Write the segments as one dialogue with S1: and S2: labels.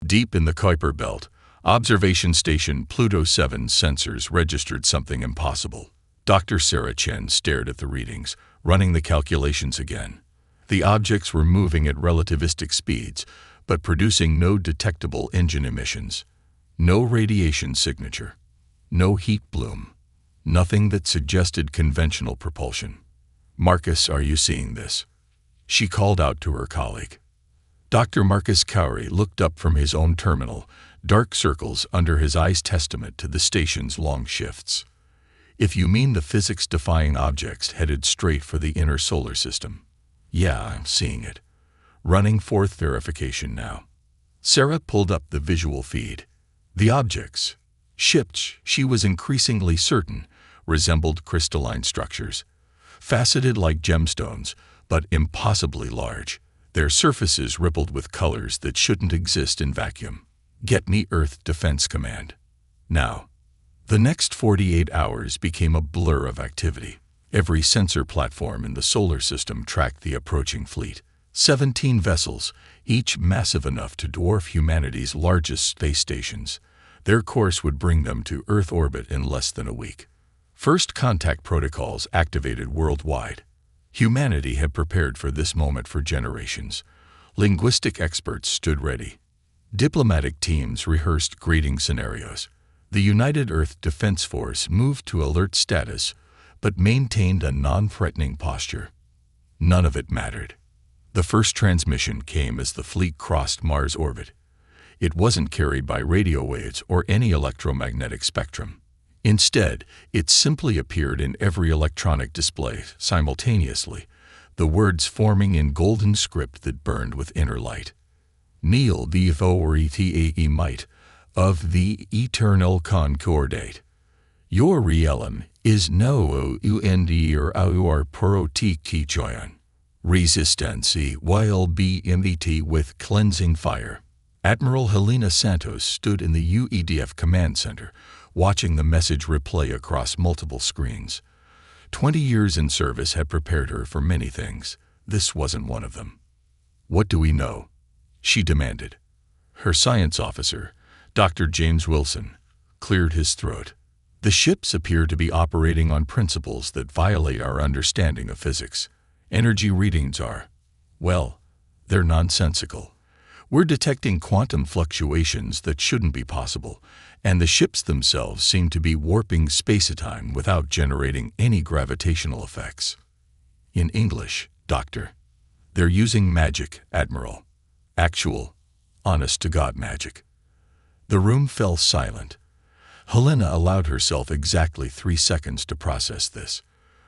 S1: Deep in the Kuiper Belt, observation station Pluto 7 sensors registered something impossible. Dr. Sarah Chen stared at the readings, running the calculations again. The objects were moving at relativistic speeds, but producing no detectable engine emissions. No radiation signature. No heat bloom. Nothing that suggested conventional propulsion. "Marcus, are you seeing this?" she called out to her colleague. Dr. Marcus Cowrie looked up from his own terminal, dark circles under his eyes testament to the station's long shifts. "If you mean the physics-defying objects headed straight for the inner solar system." "Yeah, I'm seeing it. Running fourth verification now." Sarah pulled up the visual feed. The objects, ships, she was increasingly certain, resembled crystalline structures. Faceted like gemstones, but impossibly large. Their surfaces rippled with colors that shouldn't exist in vacuum. "Get me Earth Defense Command. Now." The next 48 hours became a blur of activity. Every sensor platform in the solar system tracked the approaching fleet. 17 vessels, each massive enough to dwarf humanity's largest space stations. Their course would bring them to Earth orbit in less than a week. First contact protocols activated worldwide. Humanity had prepared for this moment for generations. Linguistic experts stood ready. Diplomatic teams rehearsed greeting scenarios. The United Earth Defense Force moved to alert status, but maintained a non-threatening posture. None of it mattered. The first transmission came as the fleet crossed Mars' orbit. It wasn't carried by radio waves or any electromagnetic spectrum. Instead, it simply appeared in every electronic display simultaneously, the words forming in golden script that burned with inner light. "Kneel before the might of the eternal concordate. Your realm is no under our protection. Resistance will be met with cleansing fire." Admiral Helena Santos stood in the UEDF command center, watching the message replay across multiple screens. 20 years in service had prepared her for many things. This wasn't one of them. "What do we know?" she demanded. Her science officer, Dr. James Wilson, cleared his throat. "The ships appear to be operating on principles that violate our understanding of physics. Energy readings are, well, they're nonsensical. We're detecting quantum fluctuations that shouldn't be possible, and the ships themselves seem to be warping space-time without generating any gravitational effects." "In English, Doctor." "They're using magic, Admiral. Actual, honest-to-God magic." The room fell silent. Helena allowed herself exactly 3 seconds to process this.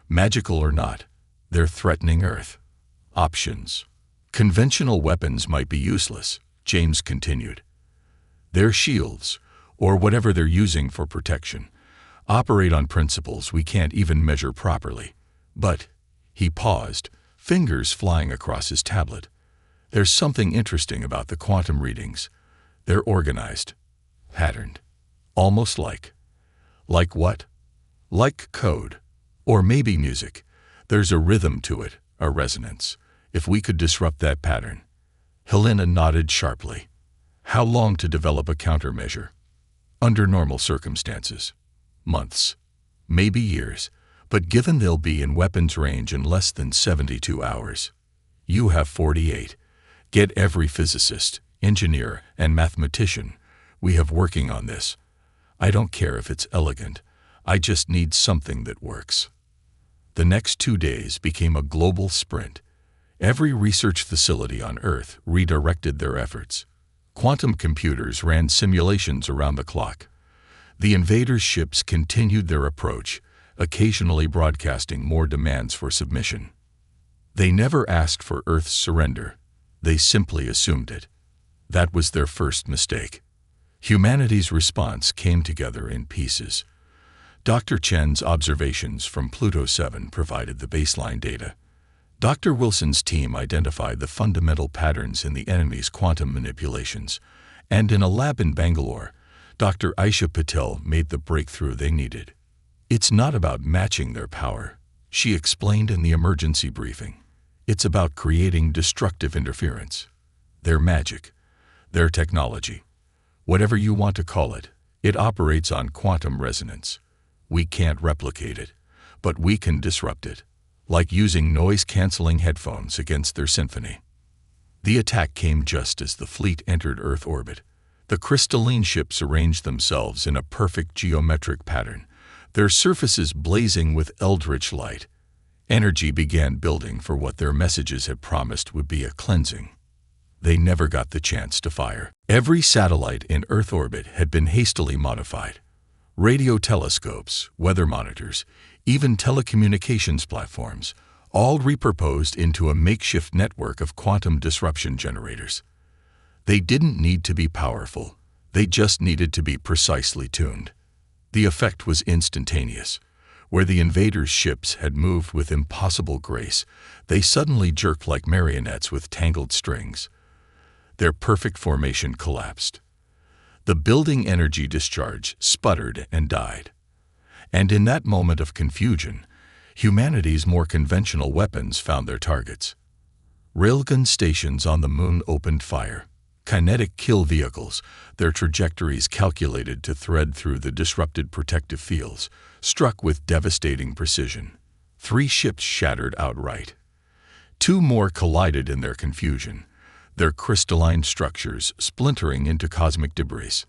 S1: Magical or not, they're threatening Earth. Options. "Conventional weapons might be useless," James continued. "Their shields, or whatever they're using for protection, operate on principles we can't even measure properly. But," he paused, fingers flying across his tablet, "there's something interesting about the quantum readings. They're organized, patterned, almost like." "Like what?" "Like code. Or maybe music. There's a rhythm to it, a resonance. If we could disrupt that pattern." Helena nodded sharply. "How long to develop a countermeasure?" "Under normal circumstances. Months. Maybe years. But given they'll be in weapons range in less than 72 hours. You have 48. Get every physicist, engineer, and mathematician we have working on this. I don't care if it's elegant. I just need something that works." The next 2 days became a global sprint. Every research facility on Earth redirected their efforts. Quantum computers ran simulations around the clock. The invaders' ships continued their approach, occasionally broadcasting more demands for submission. They never asked for Earth's surrender. They simply assumed it. That was their first mistake. Humanity's response came together in pieces. Dr. Chen's observations from Pluto 7 provided the baseline data. Dr. Wilson's team identified the fundamental patterns in the enemy's quantum manipulations, and in a lab in Bangalore, Dr. Aisha Patel made the breakthrough they needed. "It's not about matching their power," she explained in the emergency briefing. "It's about creating destructive interference. Their magic, their technology, Whatever you want to call it, it operates on quantum resonance. We can't replicate it, but we can disrupt it, like using noise-canceling headphones against their symphony. The attack came just as the fleet entered Earth orbit. The crystalline ships arranged themselves in a perfect geometric pattern, their surfaces blazing with eldritch light. Energy began building for what their messages had promised would be a cleansing. They never got the chance to fire. Every satellite in Earth orbit had been hastily modified. Radio telescopes, weather monitors, even telecommunications platforms, all repurposed into a makeshift network of quantum disruption generators. They didn't need to be powerful. They just needed to be precisely tuned. The effect was instantaneous. Where the invaders' ships had moved with impossible grace, they suddenly jerked like marionettes with tangled strings. Their perfect formation collapsed. The building energy discharge sputtered and died. And in that moment of confusion, humanity's more conventional weapons found their targets. Railgun stations on the moon opened fire. Kinetic kill vehicles, their trajectories calculated to thread through the disrupted protective fields, struck with devastating precision. 3 ships shattered outright. 2 more collided in their confusion, their crystalline structures splintering into cosmic debris.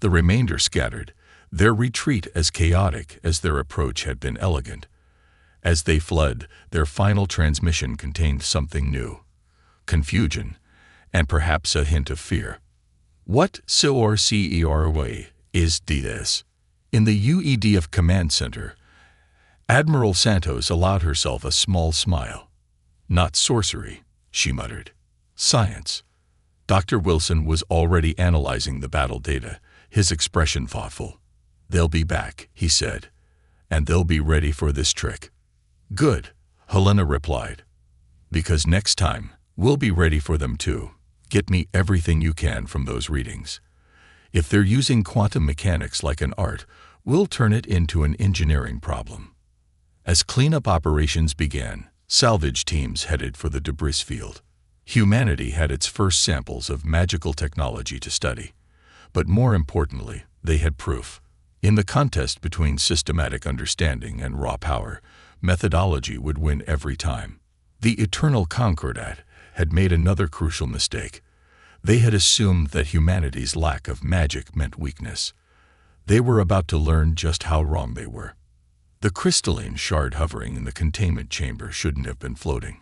S1: The remainder scattered, their retreat as chaotic as their approach had been elegant. As they fled, their final transmission contained something new: confusion, and perhaps a hint of fear. What CORCERWA is this? In the UEDF Command Center, Admiral Santos allowed herself a small smile. Not sorcery, she muttered. Science. Dr. Wilson was already analyzing the battle data, his expression thoughtful. They'll be back, he said, and they'll be ready for this trick. Good, Helena replied. Because next time, we'll be ready for them too. Get me everything you can from those readings. If they're using quantum mechanics like an art, we'll turn it into an engineering problem. As cleanup operations began, salvage teams headed for the debris field. Humanity had its first samples of magical technology to study. But more importantly, they had proof. In the contest between systematic understanding and raw power, methodology would win every time. The Eternal Concordat had made another crucial mistake. They had assumed that humanity's lack of magic meant weakness. They were about to learn just how wrong they were. The crystalline shard hovering in the containment chamber shouldn't have been floating.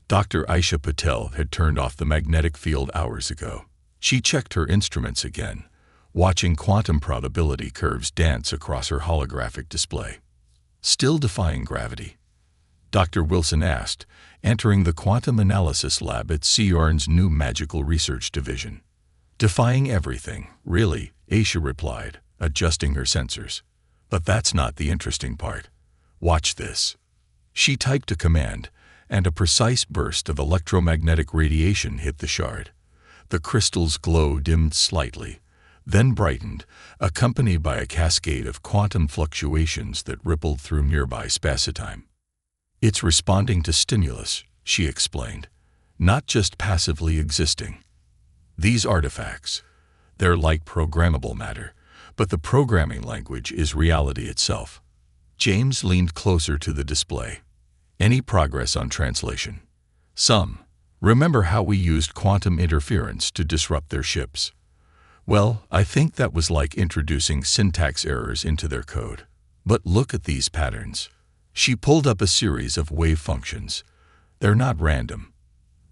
S1: Dr. Aisha Patel had turned off the magnetic field hours ago. She checked her instruments again, watching quantum probability curves dance across her holographic display. Still defying gravity? Dr. Wilson asked, entering the quantum analysis lab at CERN's new magical research division. Defying everything, really, Aisha replied, adjusting her sensors. But that's not the interesting part. Watch this. She typed a command, and a precise burst of electromagnetic radiation hit the shard. The crystal's glow dimmed slightly, then brightened, accompanied by a cascade of quantum fluctuations that rippled through nearby spacetime. It's responding to stimulus, she explained, not just passively existing. These artifacts, they're like programmable matter, but the programming language is reality itself. James leaned closer to the display. Any progress on translation? Some. Remember how we used quantum interference to disrupt their ships? Well, I think that was like introducing syntax errors into their code. But look at these patterns. She pulled up a series of wave functions. They're not random.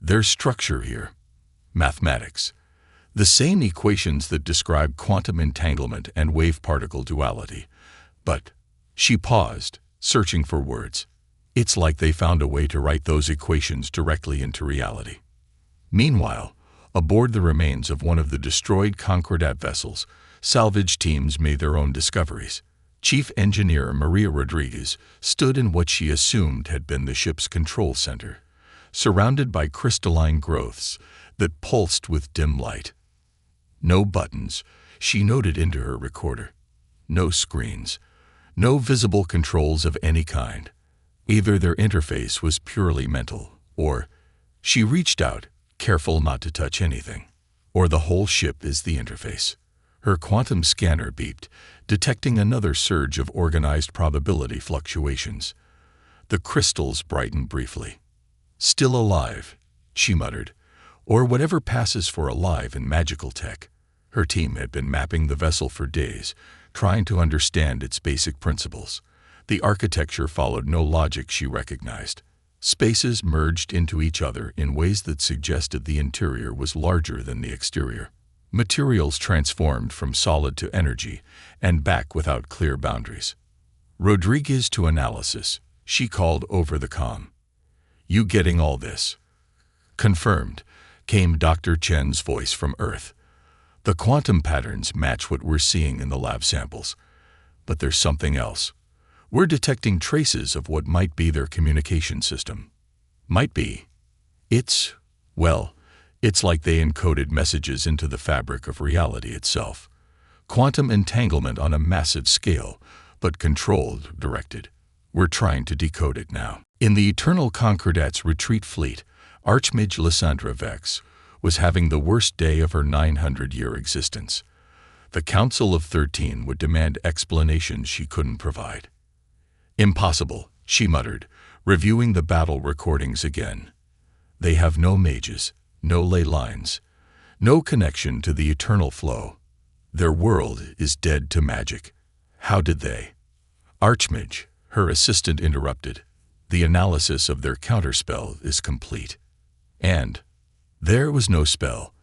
S1: There's structure here. Mathematics. The same equations that describe quantum entanglement and wave-particle duality. But she paused, searching for words. It's like they found a way to write those equations directly into reality. Meanwhile, aboard the remains of one of the destroyed Concordat vessels, salvage teams made their own discoveries. Chief Engineer Maria Rodriguez stood in what she assumed had been the ship's control center, surrounded by crystalline growths that pulsed with dim light. No buttons, she noted into her recorder. No screens. No visible controls of any kind. Either their interface was purely mental, or she reached out, careful not to touch anything. or the whole ship is the interface. Her quantum scanner beeped, detecting another surge of organized probability fluctuations. The crystals brightened briefly. Still alive, she muttered, or whatever passes for alive in magical tech. Her team had been mapping the vessel for days, trying to understand its basic principles. The architecture followed no logic she recognized. Spaces merged into each other in ways that suggested the interior was larger than the exterior. Materials transformed from solid to energy and back without clear boundaries. Rodriguez to analysis, she called over the comm. You getting all this? Confirmed, came Dr. Chen's voice from Earth. The quantum patterns match what we're seeing in the lab samples. But there's something else. We're detecting traces of what might be their communication system. Might be. It's like they encoded messages into the fabric of reality itself. Quantum entanglement on a massive scale, but controlled, directed. We're trying to decode it now. In the Eternal Concordat's retreat fleet, Archmage Lysandra Vex was having the worst day of her 900-year existence. The Council of 13 would demand explanations she couldn't provide. Impossible, she muttered, reviewing the battle recordings again. They have no mages, no ley lines, no connection to the eternal flow. Their world is dead to magic. How did they? Archmage, her assistant interrupted. The analysis of their counterspell is complete. And there was no spell.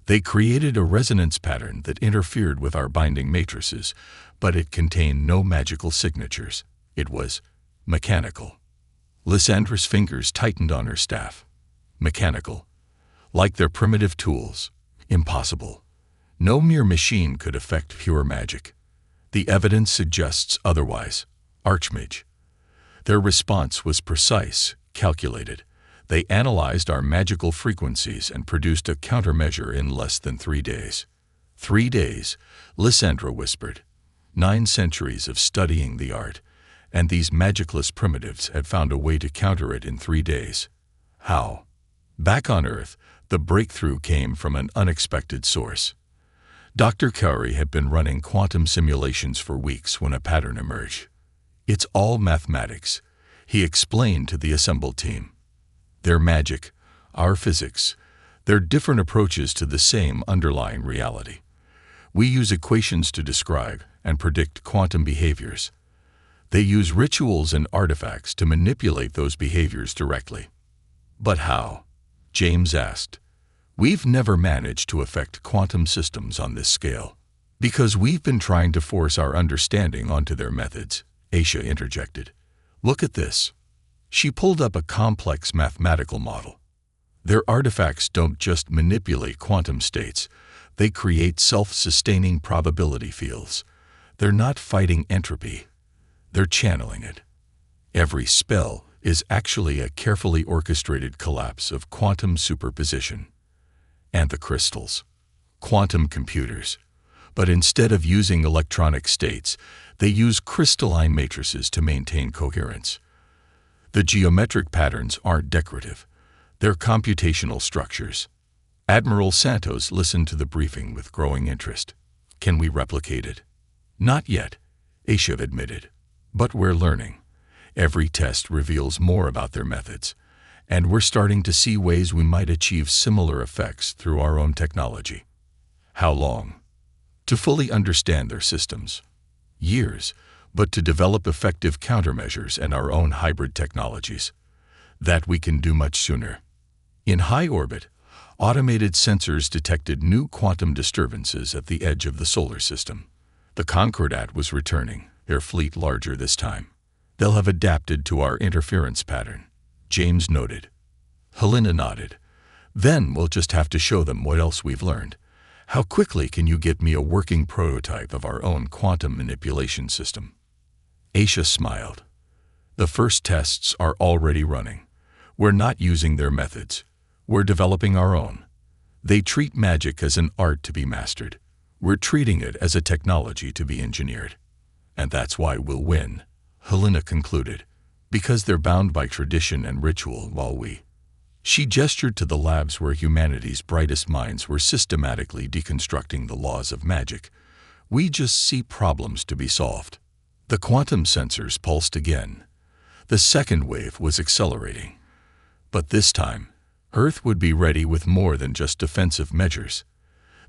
S1: They created a resonance pattern that interfered with our binding matrices, but it contained no magical signatures. It was mechanical. Lysandra's fingers tightened on her staff. Mechanical. Like their primitive tools. Impossible. No mere machine could affect pure magic. The evidence suggests otherwise. Archmage. Their response was precise, calculated. They analyzed our magical frequencies and produced a countermeasure in less than 3 days. 3 days, Lysandra whispered. 9 centuries of studying the art, and these magicless primitives had found a way to counter it in 3 days. How? Back on Earth, the breakthrough came from an unexpected source. Dr. Curry had been running quantum simulations for weeks when a pattern emerged. It's all mathematics, he explained to the assembled team. Their magic, our physics, they're different approaches to the same underlying reality. We use equations to describe and predict quantum behaviors. They use rituals and artifacts to manipulate those behaviors directly. But how? James asked. We've never managed to affect quantum systems on this scale. Because we've been trying to force our understanding onto their methods, Aisha interjected. Look at this. She pulled up a complex mathematical model. Their artifacts don't just manipulate quantum states, they create self-sustaining probability fields. They're not fighting entropy, they're channeling it. Every spell is actually a carefully orchestrated collapse of quantum superposition. And the crystals, quantum computers. But instead of using electronic states, they use crystalline matrices to maintain coherence. The geometric patterns aren't decorative. They're computational structures. Admiral Santos listened to the briefing with growing interest. Can we replicate it? Not yet, Aisha admitted. But we're learning. Every test reveals more about their methods, and we're starting to see ways we might achieve similar effects through our own technology. How long? To fully understand their systems. Years, but to develop effective countermeasures and our own hybrid technologies. That we can do much sooner. In high orbit, automated sensors detected new quantum disturbances at the edge of the solar system. The Concordat was returning, their fleet larger this time. They'll have adapted to our interference pattern, James noted. Helena nodded. Then we'll just have to show them what else we've learned. How quickly can you get me a working prototype of our own quantum manipulation system? Aisha smiled. The first tests are already running. We're not using their methods. We're developing our own. They treat magic as an art to be mastered. We're treating it as a technology to be engineered. And that's why we'll win, Helena concluded, because they're bound by tradition and ritual while we She gestured to the labs where humanity's brightest minds were systematically deconstructing the laws of magic. We just see problems to be solved. The quantum sensors pulsed again. The second wave was accelerating. But this time, Earth would be ready with more than just defensive measures.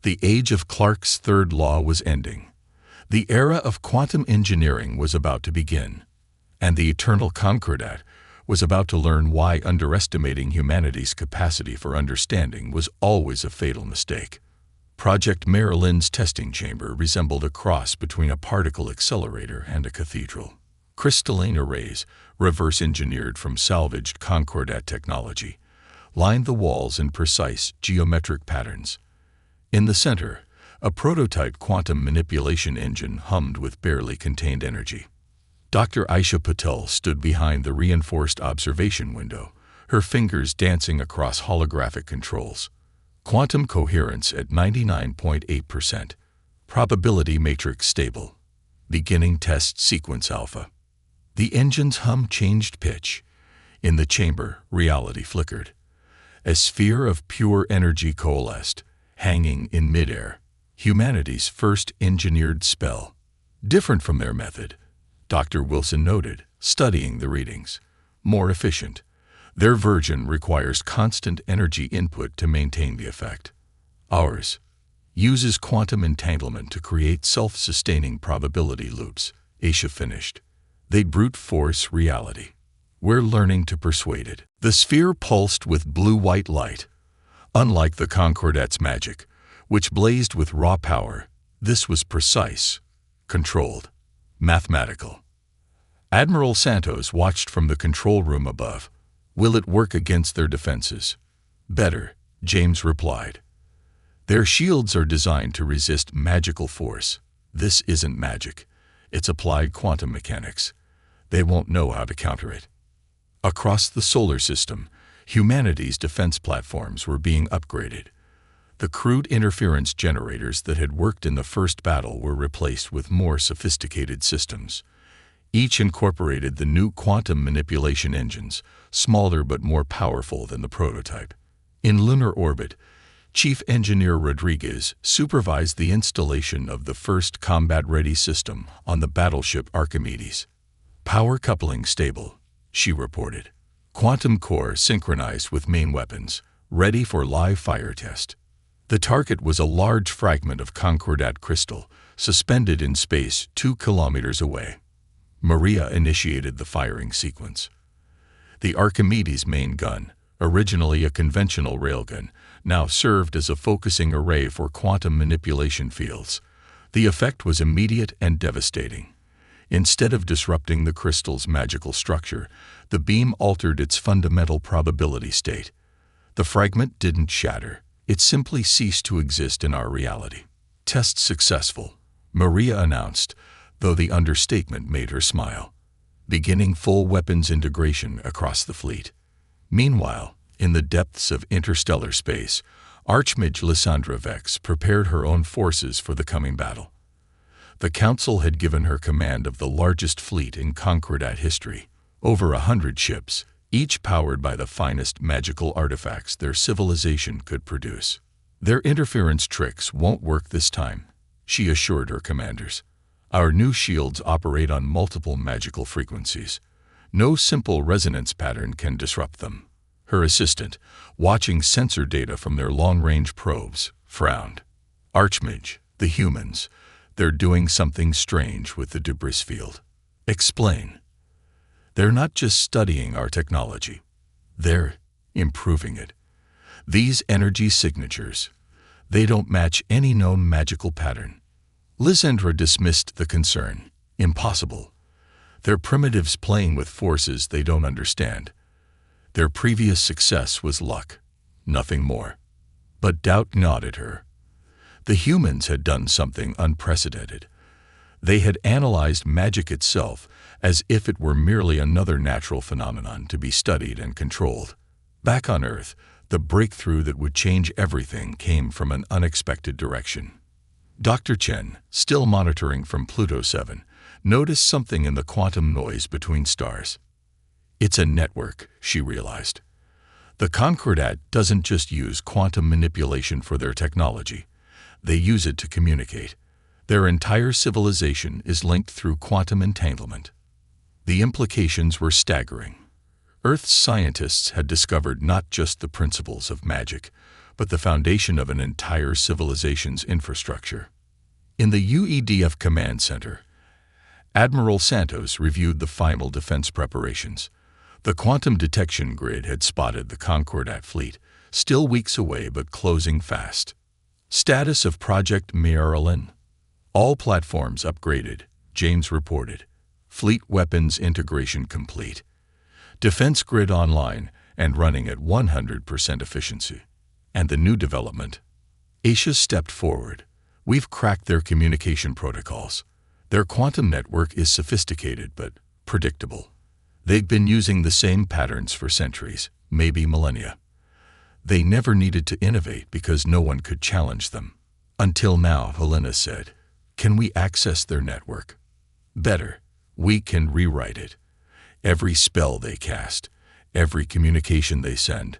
S1: The age of Clarke's third law was ending. The era of quantum engineering was about to begin. And the eternal concordat was about to learn why underestimating humanity's capacity for understanding was always a fatal mistake. Project Maryland's testing chamber resembled a cross between a particle accelerator and a cathedral. Crystalline arrays, reverse-engineered from salvaged concordat technology, lined the walls in precise geometric patterns. In the center, a prototype quantum manipulation engine hummed with barely contained energy. Dr. Aisha Patel stood behind the reinforced observation window, her fingers dancing across holographic controls. Quantum coherence at 99.8%. Probability matrix stable. Beginning test sequence alpha. The engine's hum changed pitch. In the chamber, reality flickered. A sphere of pure energy coalesced, hanging in midair. Humanity's first engineered spell. Different from their method, Dr. Wilson noted, studying the readings. More efficient. Their version requires constant energy input to maintain the effect. Ours uses quantum entanglement to create self-sustaining probability loops, Aisha finished. They brute force reality. We're learning to persuade it. The sphere pulsed with blue-white light. Unlike the concordat's magic, which blazed with raw power, this was precise, controlled, mathematical. Admiral Santos watched from the control room above. Will it work against their defenses? Better, James replied. Their shields are designed to resist magical force. This isn't magic. It's applied quantum mechanics. They won't know how to counter it. Across the solar system, humanity's defense platforms were being upgraded. The crude interference generators that had worked in the first battle were replaced with more sophisticated systems. Each incorporated the new quantum manipulation engines, smaller but more powerful than the prototype. In lunar orbit, Chief Engineer Rodriguez supervised the installation of the first combat-ready system on the battleship Archimedes. Power coupling stable, she reported. Quantum core synchronized with main weapons, ready for live fire test. The target was a large fragment of concordat crystal, suspended in space 2 kilometers away. Maria initiated the firing sequence. The Archimedes main gun, originally a conventional railgun, now served as a focusing array for quantum manipulation fields. The effect was immediate and devastating. Instead of disrupting the crystal's magical structure, the beam altered its fundamental probability state. The fragment didn't shatter. It simply ceased to exist in our reality. Test successful, Maria announced, though the understatement made her smile. Beginning full weapons integration across the fleet. Meanwhile, in the depths of interstellar space, Archmage Lysandra Vex prepared her own forces for the coming battle. The Council had given her command of the largest fleet in concordat history, over 100 ships, each powered by the finest magical artifacts their civilization could produce. Their interference tricks won't work this time, she assured her commanders. Our new shields operate on multiple magical frequencies. No simple resonance pattern can disrupt them. Her assistant, watching sensor data from their long-range probes, frowned. Archmage, the humans, they're doing something strange with the debris field. Explain. They're not just studying our technology. They're improving it. These energy signatures, they don't match any known magical pattern. Lysandra dismissed the concern. Impossible. They're primitives playing with forces they don't understand. Their previous success was luck, nothing more. But doubt gnawed at her. The humans had done something unprecedented. They had analyzed magic itself as if it were merely another natural phenomenon to be studied and controlled. Back on Earth, the breakthrough that would change everything came from an unexpected direction. Dr. Chen, still monitoring from Pluto 7, noticed something in the quantum noise between stars. It's a network, she realized. The Concordat doesn't just use quantum manipulation for their technology. They use it to communicate. Their entire civilization is linked through quantum entanglement. The implications were staggering. Earth's scientists had discovered not just the principles of magic, but the foundation of an entire civilization's infrastructure. In the UEDF Command Center, Admiral Santos reviewed the final defense preparations. The quantum detection grid had spotted the Concordat fleet, still weeks away but closing fast. Status of Project Marilyn. All platforms upgraded, James reported. Fleet weapons integration complete. Defense grid online and running at 100% efficiency. And the new development. Asia stepped forward. We've cracked their communication protocols. Their quantum network is sophisticated but predictable. They've been using the same patterns for centuries, maybe millennia. They never needed to innovate because no one could challenge them. Until now, Helena said. Can we access their network? Better, we can rewrite it. Every spell they cast, every communication they send,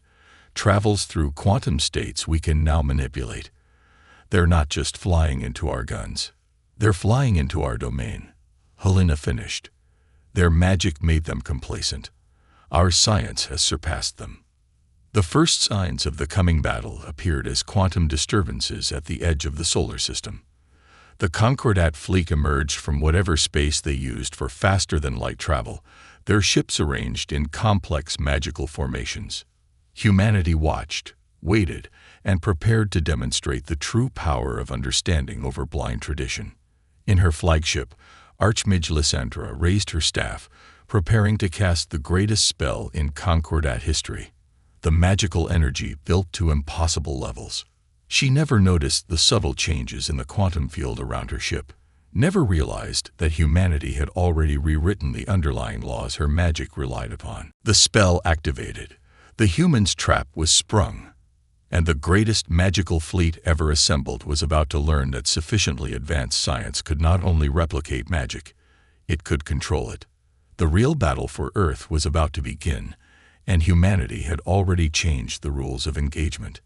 S1: travels through quantum states we can now manipulate. They're not just flying into our guns. They're flying into our domain. Helena finished. Their magic made them complacent. Our science has surpassed them. The first signs of the coming battle appeared as quantum disturbances at the edge of the solar system. The Concordat fleet emerged from whatever space they used for faster-than-light travel, their ships arranged in complex magical formations. Humanity watched, waited, and prepared to demonstrate the true power of understanding over blind tradition. In her flagship, Archmage Lysandra raised her staff, preparing to cast the greatest spell in Concordat history. The magical energy built to impossible levels. She never noticed the subtle changes in the quantum field around her ship, never realized that humanity had already rewritten the underlying laws her magic relied upon. The spell activated. The human's trap was sprung. And the greatest magical fleet ever assembled was about to learn that sufficiently advanced science could not only replicate magic, it could control it. The real battle for Earth was about to begin, and humanity had already changed the rules of engagement.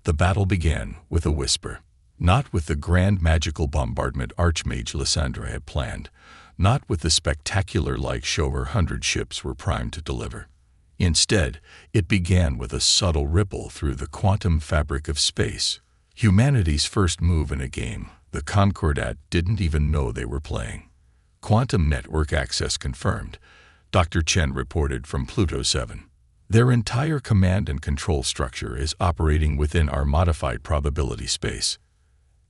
S1: The battle began with a whisper. Not with the grand magical bombardment Archmage Lysandra had planned, not with the spectacular light show her 100 ships were primed to deliver. Instead, it began with a subtle ripple through the quantum fabric of space. Humanity's first move in a game, the Concordat didn't even know they were playing. Quantum network access confirmed, Dr. Chen reported from Pluto 7. Their entire command and control structure is operating within our modified probability space.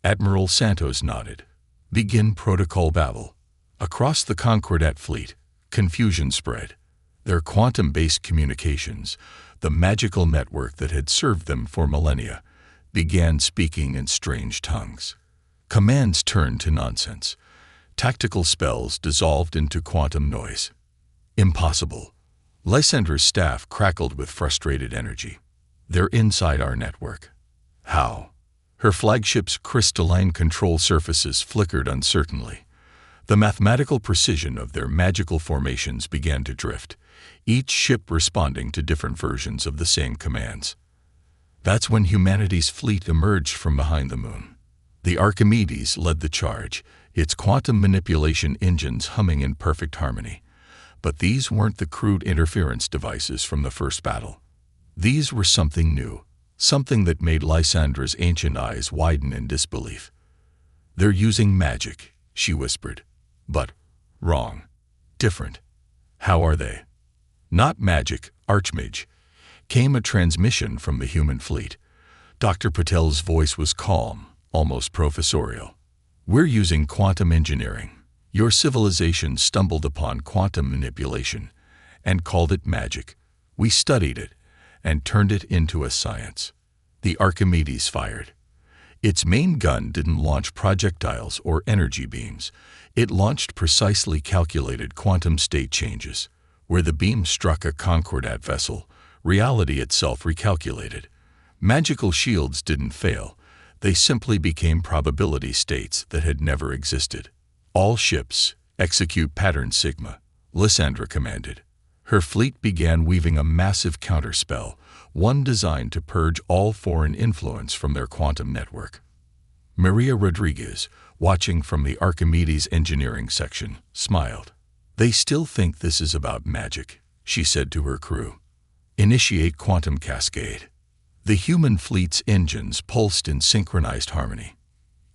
S1: Admiral Santos nodded. Begin protocol battle. Across the Concordat fleet, confusion spread. Their quantum-based communications, the magical network that had served them for millennia, began speaking in strange tongues. Commands turned to nonsense. Tactical spells dissolved into quantum noise. Impossible. Lysandra's staff crackled with frustrated energy. They're inside our network. How? Her flagship's crystalline control surfaces flickered uncertainly. The mathematical precision of their magical formations began to drift, each ship responding to different versions of the same commands. That's when humanity's fleet emerged from behind the moon. The Archimedes led the charge, its quantum manipulation engines humming in perfect harmony. But these weren't the crude interference devices from the first battle. These were something new, something that made Lysandra's ancient eyes widen in disbelief. They're using magic, she whispered. But wrong. Different. How are they? Not magic, Archmage. Came a transmission from the human fleet. Dr. Patel's voice was calm, almost professorial. We're using quantum engineering. Your civilization stumbled upon quantum manipulation and called it magic. We studied it and turned it into a science. The Archimedes fired. Its main gun didn't launch projectiles or energy beams. It launched precisely calculated quantum state changes. Where the beam struck a Concordat vessel, reality itself recalculated. Magical shields didn't fail. They simply became probability states that had never existed. All ships, execute pattern Sigma, Lysandra commanded. Her fleet began weaving a massive counterspell, one designed to purge all foreign influence from their quantum network. Maria Rodriguez, watching from the Archimedes engineering section, smiled. "They still think this is about magic," she said to her crew. "Initiate quantum cascade." The human fleet's engines pulsed in synchronized harmony.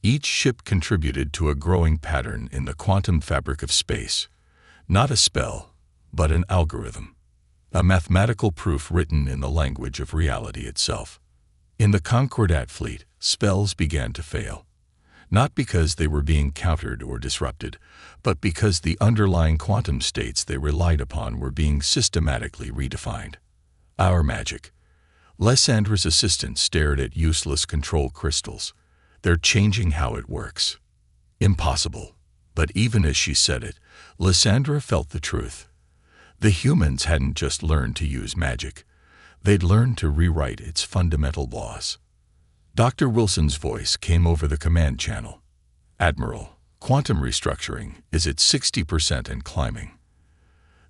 S1: Each ship contributed to a growing pattern in the quantum fabric of space. Not a spell, but an algorithm. A mathematical proof written in the language of reality itself. In the Concordat fleet, spells began to fail. Not because they were being countered or disrupted, but because the underlying quantum states they relied upon were being systematically redefined. Our magic. Lysandra's assistant stared at useless control crystals. "They're changing how it works." Impossible. But even as she said it, Lysandra felt the truth. The humans hadn't just learned to use magic. They'd learned to rewrite its fundamental laws. Dr. Wilson's voice came over the command channel. "Admiral, quantum restructuring is at 60% and climbing.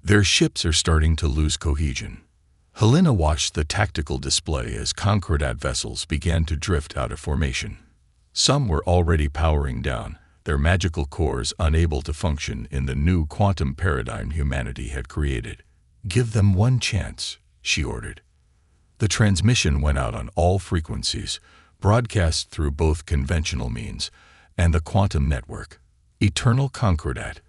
S1: Their ships are starting to lose cohesion." Helena watched the tactical display as Concordat vessels began to drift out of formation. Some were already powering down, their magical cores unable to function in the new quantum paradigm humanity had created. "Give them one chance," she ordered. The transmission went out on all frequencies, broadcast through both conventional means and the quantum network. "Eternal Concordat,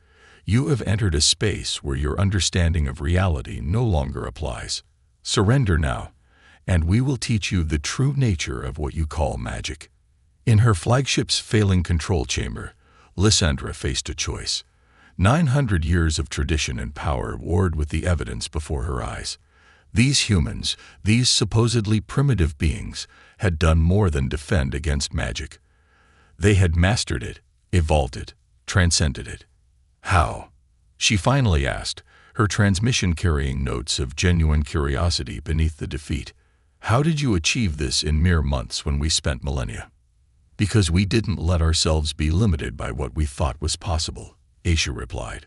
S1: you have entered a space where your understanding of reality no longer applies. Surrender now, and we will teach you the true nature of what you call magic." In her flagship's failing control chamber, Lysandra faced a choice. 900 years of tradition and power warred with the evidence before her eyes. These humans, these supposedly primitive beings, had done more than defend against magic. They had mastered it, evolved it, transcended it. How? She finally asked, her transmission carrying notes of genuine curiosity beneath the defeat. "How did you achieve this in mere months when we spent millennia?" "Because we didn't let ourselves be limited by what we thought was possible," Aisha replied.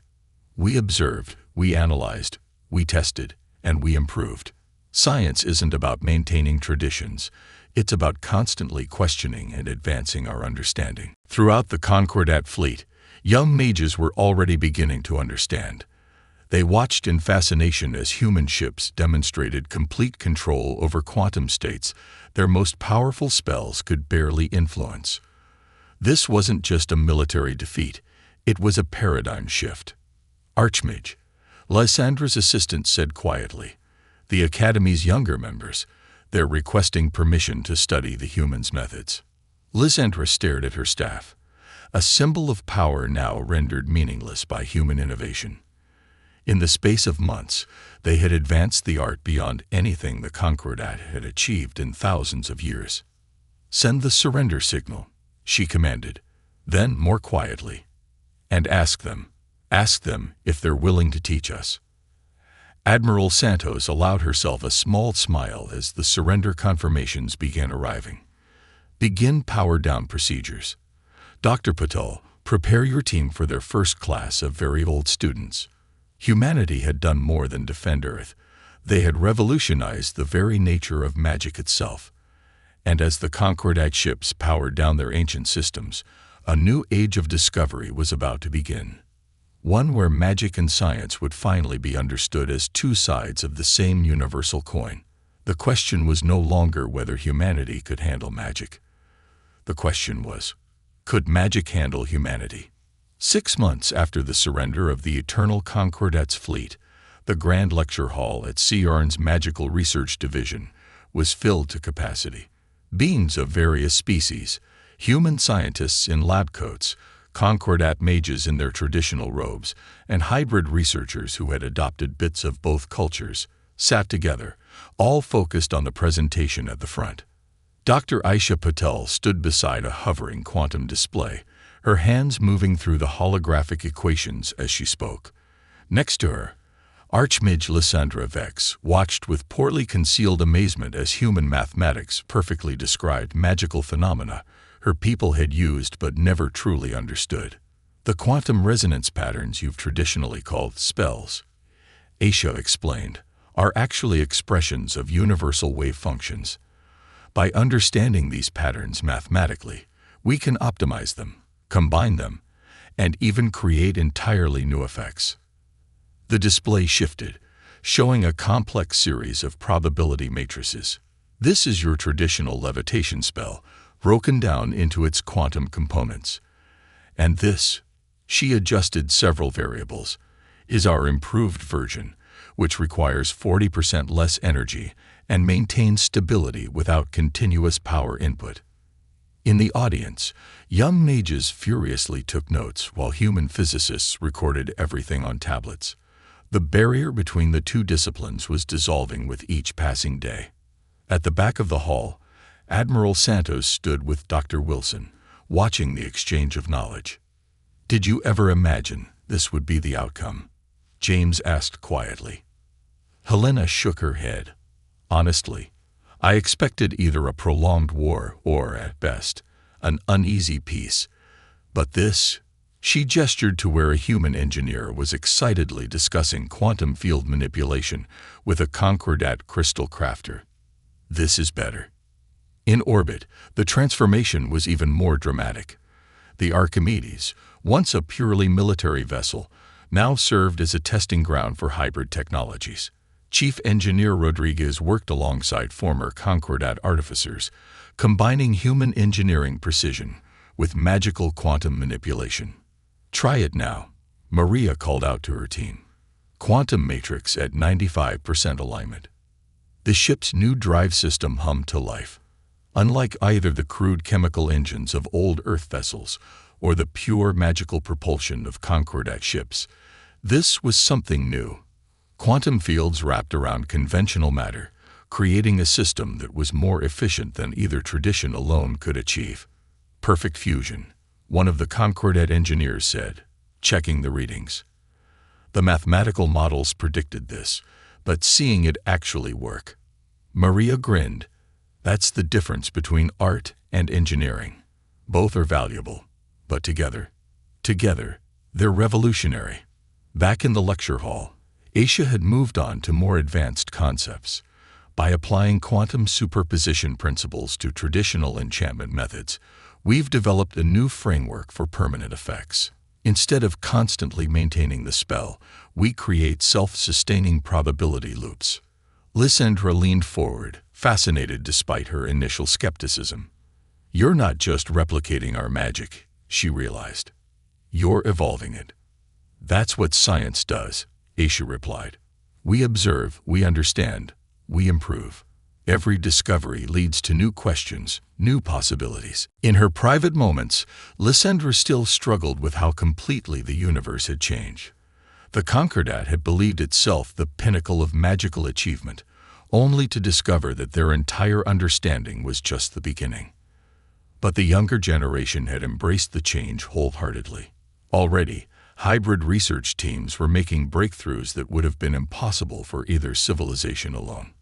S1: "We observed, we analyzed, we tested, and we improved. Science isn't about maintaining traditions. It's about constantly questioning and advancing our understanding." Throughout the Concordat fleet, young mages were already beginning to understand. They watched in fascination as human ships demonstrated complete control over quantum states their most powerful spells could barely influence. This wasn't just a military defeat, it was a paradigm shift. "Archmage," Lysandra's assistant said quietly, "the Academy's younger members, they're requesting permission to study the humans' methods." Lysandra stared at her staff, a symbol of power now rendered meaningless by human innovation. In the space of months, they had advanced the art beyond anything the Concordat had achieved in thousands of years. "Send the surrender signal," she commanded, then more quietly, "and ask them if they're willing to teach us." Admiral Santos allowed herself a small smile as the surrender confirmations began arriving. "Begin power down procedures. Dr. Patel, prepare your team for their first class of very old students." Humanity had done more than defend Earth. They had revolutionized the very nature of magic itself. And as the Concordat ships powered down their ancient systems, a new age of discovery was about to begin. One where magic and science would finally be understood as two sides of the same universal coin. The question was no longer whether humanity could handle magic. The question was, could magic handle humanity? 6 months after the surrender of the Eternal Concordat's fleet, the Grand Lecture Hall at CERN's Magical Research Division was filled to capacity. Beings of various species, human scientists in lab coats, Concordat mages in their traditional robes, and hybrid researchers who had adopted bits of both cultures, sat together, all focused on the presentation at the front. Dr. Aisha Patel stood beside a hovering quantum display, her hands moving through the holographic equations as she spoke. Next to her, Archmage Lysandra Vex watched with poorly concealed amazement as human mathematics perfectly described magical phenomena her people had used but never truly understood. "The quantum resonance patterns you've traditionally called spells," Aisha explained, are actually expressions of universal wave functions. By understanding these patterns mathematically, we can optimize them, combine them, and even create entirely new effects. The display shifted, showing a complex series of probability matrices. This is your traditional levitation spell, broken down into its quantum components. And this, she adjusted several variables, is our improved version, which requires 40% less energy and maintains stability without continuous power input. In the audience, young mages furiously took notes while human physicists recorded everything on tablets. The barrier between the two disciplines was dissolving with each passing day. At the back of the hall, Admiral Santos stood with Dr. Wilson, watching the exchange of knowledge. "Did you ever imagine this would be the outcome?" James asked quietly. Helena shook her head. "Honestly, I expected either a prolonged war or, at best, an uneasy peace. But this..." She gestured to where a human engineer was excitedly discussing quantum field manipulation with a conquests crystal crafter. "This is better." In orbit, the transformation was even more dramatic. The Archimedes, once a purely military vessel, now served as a testing ground for hybrid technologies. Chief Engineer Rodriguez worked alongside former conquests artificers, combining human engineering precision with magical quantum manipulation. "Try it now," Maria called out to her team. Quantum matrix at 95% alignment. The ship's new drive system hummed to life. Unlike either the crude chemical engines of old Earth vessels or the pure magical propulsion of conquests ships, this was something new. Quantum fields wrapped around conventional matter, creating a system that was more efficient than either tradition alone could achieve. "Perfect fusion," one of the conquests engineers said, checking the readings. The mathematical models predicted this, but seeing it actually work. Maria grinned. "That's the difference between art and engineering. Both are valuable, but together, they're revolutionary." Back in the lecture hall, Aisha had moved on to more advanced concepts. By applying quantum superposition principles to traditional enchantment methods, we've developed a new framework for permanent effects. Instead of constantly maintaining the spell, we create self-sustaining probability loops. Lysandra leaned forward, fascinated despite her initial skepticism. "You're not just replicating our magic," she realized. "You're evolving it." "That's what science does," Aisha replied. "We observe, we understand, we improve. Every discovery leads to new questions, new possibilities." In her private moments, Lysandra still struggled with how completely the universe had changed. The conquests had believed itself the pinnacle of magical achievement, only to discover that their entire understanding was just the beginning. But the younger generation had embraced the change wholeheartedly. Already, hybrid research teams were making breakthroughs that would have been impossible for either civilization alone.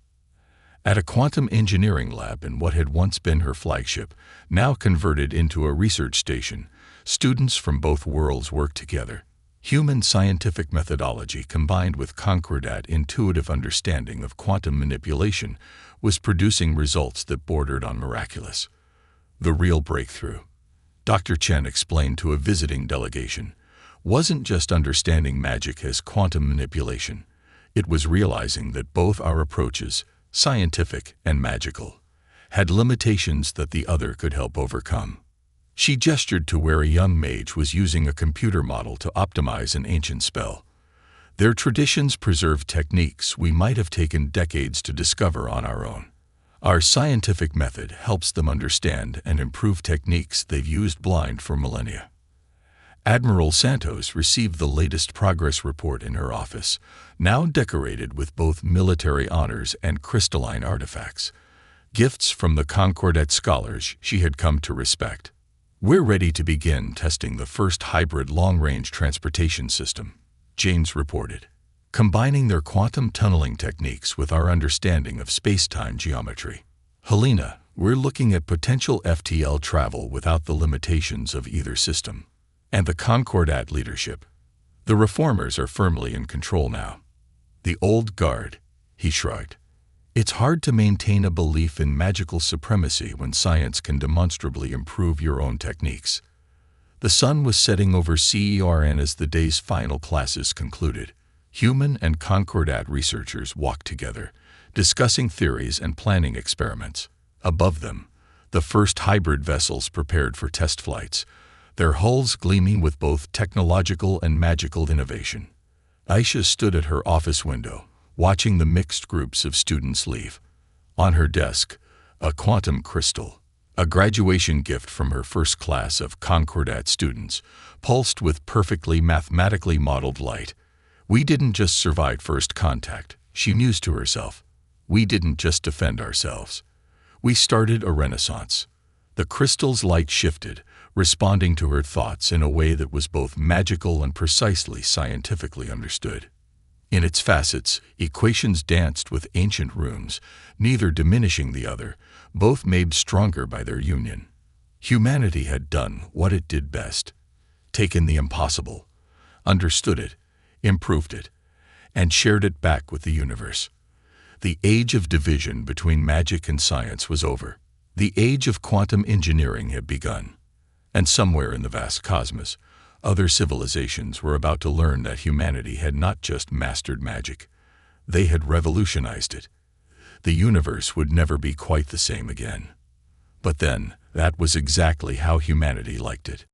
S1: At a quantum engineering lab in what had once been her flagship, now converted into a research station, students from both worlds worked together. Human scientific methodology combined with conquests' intuitive understanding of quantum manipulation was producing results that bordered on miraculous. The real breakthrough, Dr. Chen explained to a visiting delegation, wasn't just understanding magic as quantum manipulation. It was realizing that both our approaches, scientific and magical, had limitations that the other could help overcome. She gestured to where a young mage was using a computer model to optimize an ancient spell. Their traditions preserved techniques we might have taken decades to discover on our own. Our scientific method helps them understand and improve techniques they've used blind for millennia. Admiral Santos received the latest progress report in her office, now decorated with both military honors and crystalline artifacts, gifts from the conquests scholars she had come to respect. "We're ready to begin testing the first hybrid long-range transportation system," James reported, combining their quantum tunneling techniques with our understanding of space-time geometry. "Helena, we're looking at potential FTL travel without the limitations of either system." And the conquests leadership. "The reformers are firmly in control now. The old guard," He shrugged. It's hard to maintain a belief in magical supremacy when science can demonstrably improve your own techniques. The sun was setting over CERN as the day's final classes concluded. Human and Concordat researchers walked together, discussing theories and planning experiments. Above them, the first hybrid vessels prepared for test flights, their hulls gleaming with both technological and magical innovation. Aisha stood at her office window, watching the mixed groups of students leave. On her desk, a quantum crystal, a graduation gift from her first class of Concordat students, pulsed with perfectly mathematically modeled light. We didn't just survive first contact, she mused to herself. We didn't just defend ourselves. We started a renaissance. The crystal's light shifted, responding to her thoughts in a way that was both magical and precisely scientifically understood. In its facets, equations danced with ancient runes, neither diminishing the other, both made stronger by their union. Humanity had done what it did best: taken the impossible, understood it, improved it, and shared it back with the universe. The age of division between magic and science was over. The age of quantum engineering had begun. And somewhere in the vast cosmos, other civilizations were about to learn that humanity had not just mastered magic, they had revolutionized it. The universe would never be quite the same again. But then, that was exactly how humanity liked it.